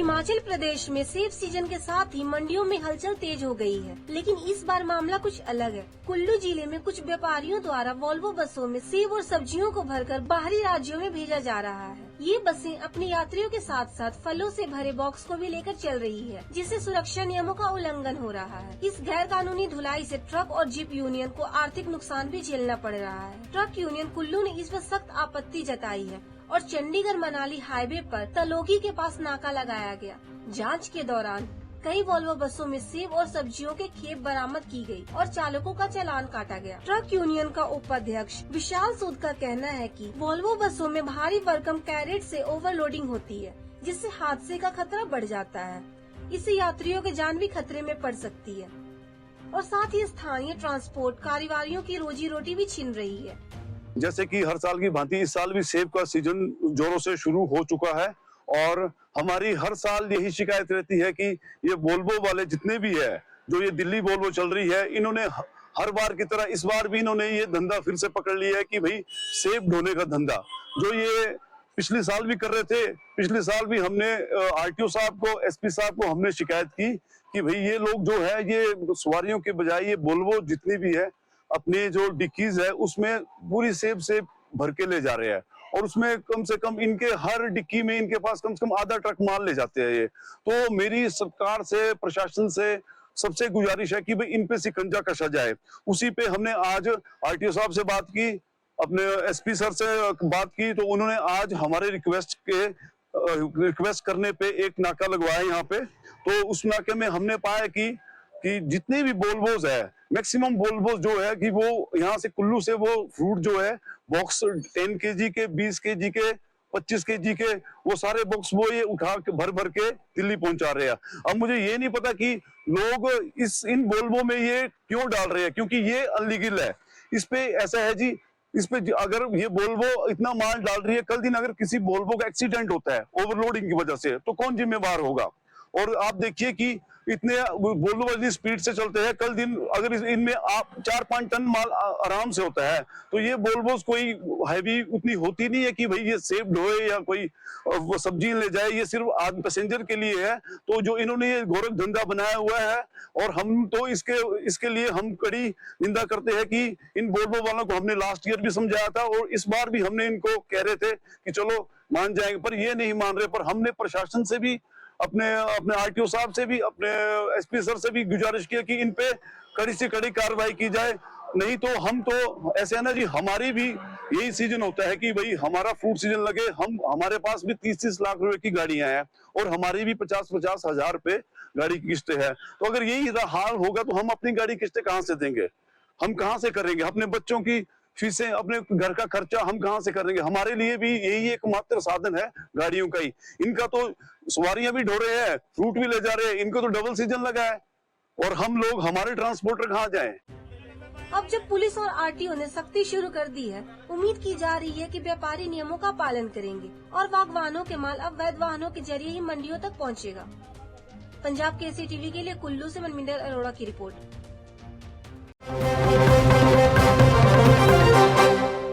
हिमाचल प्रदेश में सेब सीजन के साथ ही मंडियों में हलचल तेज हो गई है, लेकिन इस बार मामला कुछ अलग है। कुल्लू जिले में कुछ व्यापारियों द्वारा वॉल्वो बसों में सेब और सब्जियों को भरकर बाहरी राज्यों में भेजा जा रहा है। ये बसें अपने यात्रियों के साथ साथ फलों से भरे बॉक्स को भी लेकर चल रही है, जिससे सुरक्षा नियमों का उल्लंघन हो रहा है। इस गैर कानूनी ढुलाई से ट्रक और जीप यूनियन को आर्थिक नुकसान भी झेलना पड़ रहा है। ट्रक यूनियन कुल्लू ने इस पर सख्त आपत्ति जताई है और चंडीगढ़ मनाली हाईवे पर तलोगी के पास नाका लगाया गया। जांच के दौरान कई वॉल्वो बसों में सेब और सब्जियों के खेप बरामद की गई और चालकों का चालान काटा गया। ट्रक यूनियन का उपाध्यक्ष विशाल सूद का कहना है कि वॉल्वो बसों में भारी भरकम कैरेट से ओवरलोडिंग होती है, जिससे हादसे का खतरा बढ़ जाता है। इससे यात्रियों की जान भी खतरे में पड़ सकती है और साथ ही स्थानीय ट्रांसपोर्ट कारोबारियों की रोजी रोटी भी छिन रही है। जैसे कि हर साल की भांति इस साल भी सेब का सीजन जोरों से शुरू हो चुका है और हमारी हर साल यही शिकायत रहती है कि ये वोल्वो वाले जितने भी है, जो ये दिल्ली वोल्वो चल रही है, इन्होंने हर बार की तरह इस बार भी इन्होंने ये धंधा फिर से पकड़ लिया है कि भाई सेब ढोने का धंधा, जो ये पिछले साल भी कर रहे थे। पिछले साल भी हमने आरटीओ साहब को, एसपी साहब को हमने शिकायत की कि भाई ये लोग जो है ये सवारियों के बजाय ये वोल्वो जितनी भी है अपने जो डिक्कीज है उसमें पूरी सेब भर के ले जा रहे हैं और उसमें कम से कम इनके हर डिक्की में इनके पास कम से कम आधा ट्रक माल ले जाते हैं ये। तो मेरी सरकार से, प्रशासन से सबसे गुजारिश है कि भाई इन पे शिकंजा कसा जाए। उसी पे हमने आज आरटीओ साहब से बात की, अपने एसपी सर से बात की, तो उन्होंने आज हमारे रिक्वेस्ट करने पे एक नाका लगवाया यहाँ पे। तो उस नाके में हमने पाया कि जितने भी वोल्वोज है, मैक्सिमम वोल्वोज जो है कि वो यहाँ से कुल्लू से वो फ्रूट जो है बॉक्स 10 केजी के, 20 केजी के, 25 केजी के, वो सारे बॉक्स वो ये उठा के भर के दिल्ली पहुंचा रहे हैं। अब मुझे ये नहीं पता कि लोग इन वोल्वो में ये क्यों डाल रहे हैं, क्योंकि ये अनलीगल है। इस पे ऐसा है जी, इस पे अगर ये वोल्वो इतना माल डाल रही है, कल दिन अगर किसी वोल्वो का एक्सीडेंट होता है ओवरलोडिंग की वजह से, तो कौन जिम्मेवार होगा? और आप देखिए कि इतने वोल्वो वाली स्पीड से चलते हैं, कल दिन अगर इनमें आप 4-5 टन माल आराम से होता है, तो ये वोल्वोस कोई हैवी उतनी होती नहीं है कि भाई ये सेब ढोए या कोई वो सब्जी ले जाए। ये सिर्फ आदमी पैसेंजर के लिए है। तो जो इन्होंने ये गोरख धंधा बनाया हुआ है, और हम तो इसके लिए हम कड़ी निंदा करते हैं कि इन वोल्वो वालों को हमने लास्ट ईयर भी समझाया था और इस बार भी हमने इनको कह रहे थे कि चलो मान जाएंगे, पर ये नहीं मान रहे। पर हमने प्रशासन से भी, अपने आरटीओ साहब से भी, अपने एसपी सर से भी गुजारिश किया कि इन पे कड़ी से कड़ी कार्रवाई की जाए। नहीं तो हम तो ऐसे है ना जी, हमारी भी यही सीजन होता है कि भाई हमारा फ्रूट सीजन लगे, हमारे पास भी 30-30 लाख रुपए की गाड़ियां हैं और हमारी भी 50-50 हजार रुपए गाड़ी की किस्तें हैं। तो अगर यही हाल होगा तो हम अपनी गाड़ी किस्तें कहाँ से देंगे, हम कहाँ से करेंगे? अपने बच्चों की फीसें, अपने घर का खर्चा हम कहाँ से करेंगे? हमारे लिए भी यही एकमात्र साधन है गाड़ियों का ही। इनका तो सवारियां भी ढो रहे हैं, फ्रूट भी ले जा रहे हैं, इनको तो डबल सीजन लगा है और हम लोग, हमारे ट्रांसपोर्टर कहाँ जाएं? अब जब पुलिस और आरटीओ ने सख्ती शुरू कर दी है, उम्मीद की जा रही है कि व्यापारी नियमों का पालन करेंगे और बागवानों के माल अब वैध वाहनों के जरिए ही मंडियों तक पहुंचेगा। पंजाब केसरी टीवी के लिए कुल्लू से मनमिंदर अरोड़ा की रिपोर्ट।